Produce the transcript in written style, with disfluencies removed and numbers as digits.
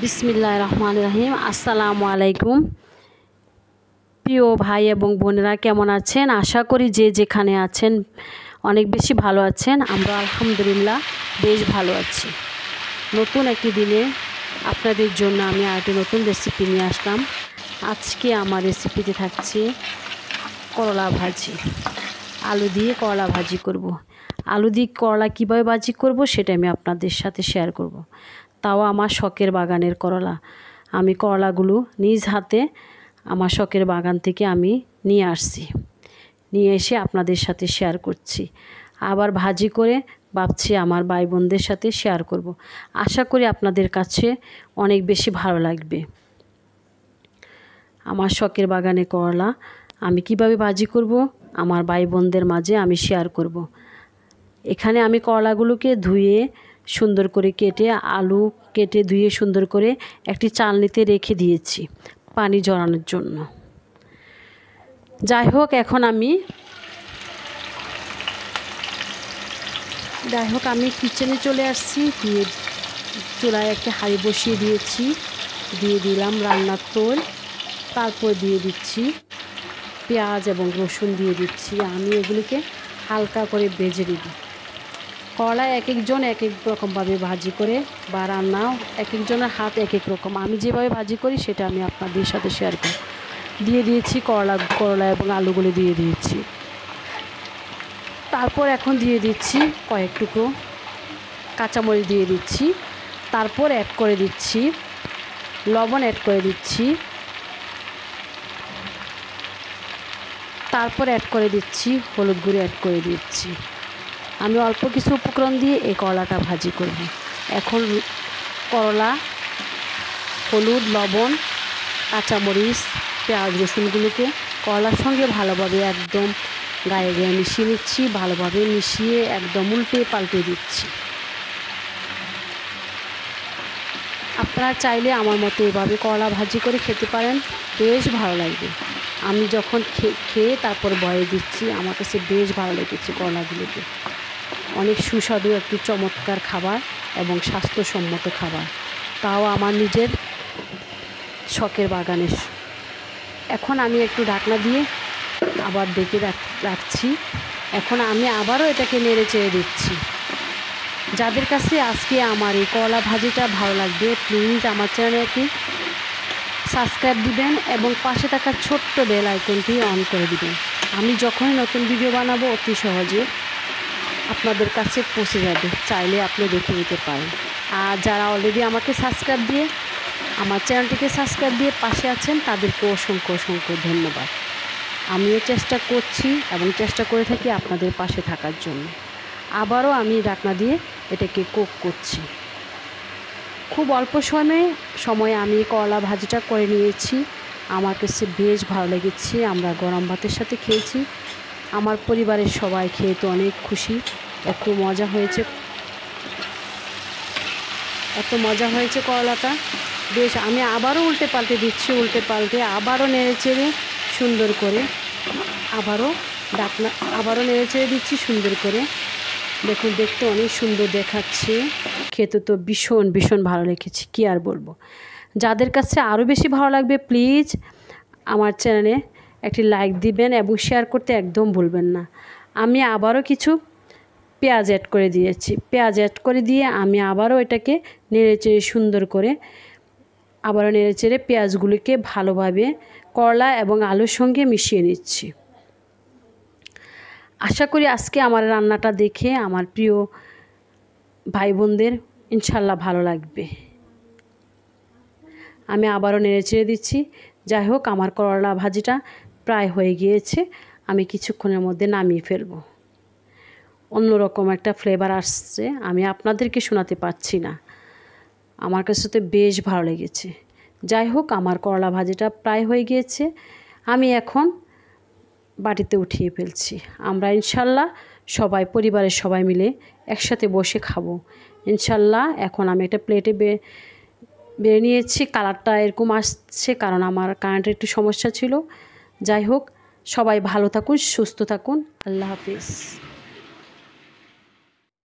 বিসমিল্লাহির রহমানির রহিম। আসসালামু আলাইকুম প্রিয় ভাই এবং বোনেরা, কেমন আছেন? আশা করি যে যেখানে আছেন অনেক বেশি ভালো আছেন। আমরা আলহামদুলিল্লাহ বেশ ভালো আছি। নতুন একটি দিনে আপনাদের জন্য আমি আরেকটি নতুন রেসিপি নিয়ে আসলাম। আজকে আমার রেসিপিতে থাকছে করলা ভাজি। আলু দিয়ে করলা ভাজি করব। আলু দিয়ে করলা কীভাবে ভাজি করব সেটা আমি আপনাদের সাথে শেয়ার করব। তাও আমার শখের বাগানের করলা। আমি করলাগুলো নিজ হাতে আমার শখের বাগান থেকে আমি নিয়ে আসছি, নিয়ে এসে আপনাদের সাথে শেয়ার করছি। আবার ভাজি করে ভাবছি আমার ভাই বোনদের সাথে শেয়ার করব। আশা করি আপনাদের কাছে অনেক বেশি ভালো লাগবে। আমার শখের বাগানে করলা আমি কিভাবে ভাজি করব আমার ভাই বোনদের মাঝে আমি শেয়ার করব। এখানে আমি করলাগুলোকে ধুয়ে সুন্দর করে কেটে, আলু কেটে ধুয়ে সুন্দর করে একটি চালনিতে রেখে দিয়েছি পানি ঝরানোর জন্য। যাই হোক, এখন আমি কিচেনে চলে আসছি। দিয়ে চুলায় একটা হাঁড়ি বসিয়ে দিয়েছি, দিয়ে দিলাম রান্নার তেল, তারপর দিয়ে দিচ্ছি পেঁয়াজ এবং রসুন দিয়ে দিচ্ছি। আমি এগুলিকে হালকা করে ভেজে নেব। করলা এক একজন এক এক রকমভাবে ভাজি করে বা রান্নাও এক একজনের হাত এক এক রকম। আমি যেভাবে ভাজি করি সেটা আমি আপনাদের সাথে শেয়ার করি। দিয়ে দিয়েছি করলা এবং আলুগুলো দিয়ে দিয়েছি। তারপর এখন দিয়ে দিচ্ছি কয়েক টুকরো কাঁচামরিচ দিয়ে দিচ্ছি। তারপর অ্যাড করে দিচ্ছি লবণ, অ্যাড করে দিচ্ছি। তারপর অ্যাড করে দিচ্ছি হলুদ গুঁড়ো, অ্যাড করে দিচ্ছি। আমি অল্প কিছু উপকরণ দিয়ে এই করলাটা ভাজি করব। এখন করলা, হলুদ, লবণ, কাঁচামরিচ, পেঁয়াজ, রসুনগুলোকে করলার সঙ্গে ভালোভাবে একদম গায়ে গায়ে মিশিয়ে নিচ্ছি। ভালোভাবে মিশিয়ে একদম উল্টে পাল্টে দিচ্ছি। আপনারা চাইলে আমার মতো এভাবে করলা ভাজি করে খেতে পারেন, বেশ ভালো লাগবে। আমি যখন খেয়ে তারপর বয়ে দিচ্ছি, আমার কাছে বেশ ভালো লেগেছে। করলাগুলোকে অনেক সুস্বাদু একটি চমৎকার খাবার এবং স্বাস্থ্যসম্মত খাবার, তাও আমার নিজের শখের বাগানের। এখন আমি একটু ঢাকনা দিয়ে আবার ডেকে রাখছি। এখন আমি আবারও এটাকে নেড়ে চেড়ে দিচ্ছি। যাদের কাছে আজকে আমার এই করলা ভাজিটা ভালো লাগবে, প্লিজ আমার চ্যানেলটি সাবস্ক্রাইব দিবেন এবং পাশে থাকা ছোট্ট বেল আইকনটি অন করে দিবেন। আমি যখনই নতুন ভিডিও বানাবো অতি সহজে আপনাদের কাছে পৌঁছে যাবে, চাইলে আপনি দেখে নিতে পারেন। আর যারা অলরেডি আমাকে সাবস্ক্রাইব দিয়ে আমার চ্যানেলটিকে সাবস্ক্রাইব দিয়ে পাশে আছেন তাদেরকে অসংখ্য অসংখ্য ধন্যবাদ। আমিও চেষ্টা করছি এবং চেষ্টা করে থাকি আপনাদের পাশে থাকার জন্য। আবারও আমি ঢাকনা দিয়ে এটাকে কুক করছি। খুব অল্প সময়ে আমি করলা ভাজিটা করে নিয়েছি। আমার কাছে বেশ ভালো লেগেছে। আমরা গরম ভাতের সাথে খেয়েছি। আমার পরিবারের সবাই খেয়ে তো অনেক খুশি। এত মজা হয়েছে করলাটা। বেশ, আমি আবারও উল্টে পাল্টে দিচ্ছি, আবারও নেড়ে চেড়ে সুন্দর করে আবারও নেড়ে চেড়ে দিচ্ছি সুন্দর করে। দেখুন, দেখতে অনেক সুন্দর দেখাচ্ছে, খেতে তো ভীষণ ভীষণ ভালো লেগেছে, কী আর বলবো। যাদের কাছে আরও বেশি ভালো লাগবে প্লিজ আমার চ্যানেলে একটি লাইক দিবেন এবং শেয়ার করতে একদম ভুলবেন না। আমি আবারও কিছু পেঁয়াজ অ্যাড করে দিয়েছি। পেঁয়াজ অ্যাড করে দিয়ে আমি আবারও এটাকে নেড়েচেড়ে সুন্দর করে আবারও নেড়েচেড়ে পেঁয়াজগুলিকে ভালোভাবে করলা এবং আলুর সঙ্গে মিশিয়ে নিচ্ছি। আশা করি আজকে আমার রান্নাটা দেখে আমার প্রিয় ভাই বোনদের ইনশাল্লাহ ভালো লাগবে। আমি আবারও নেড়েচেড়ে দিচ্ছি। যাই হোক, আমার করলা ভাজিটা প্রায় হয়ে গিয়েছে। আমি কিছুক্ষণের মধ্যে নামিয়ে ফেলব। অন্যরকম একটা ফ্লেভার আসছে, আমি আপনাদেরকে শোনাতে পারছি না। আমার কাছে তো বেশ ভালো লেগেছে। যাই হোক, আমার করলা ভাজিটা প্রায় হয়ে গিয়েছে। আমি এখন বাটিতে উঠিয়ে ফেলছি। আমরা ইনশাল্লাহ পরিবারের সবাই মিলে একসাথে বসে খাবো ইনশাল্লাহ। এখন আমি একটা প্লেটে বেড়ে নিয়েছি। কালারটা এরকম আসছে কারণ আমার কারেন্টের একটু সমস্যা ছিল। যাই হোক, সবাই ভালো থাকুন, সুস্থ থাকুন। আল্লাহ হাফিজ।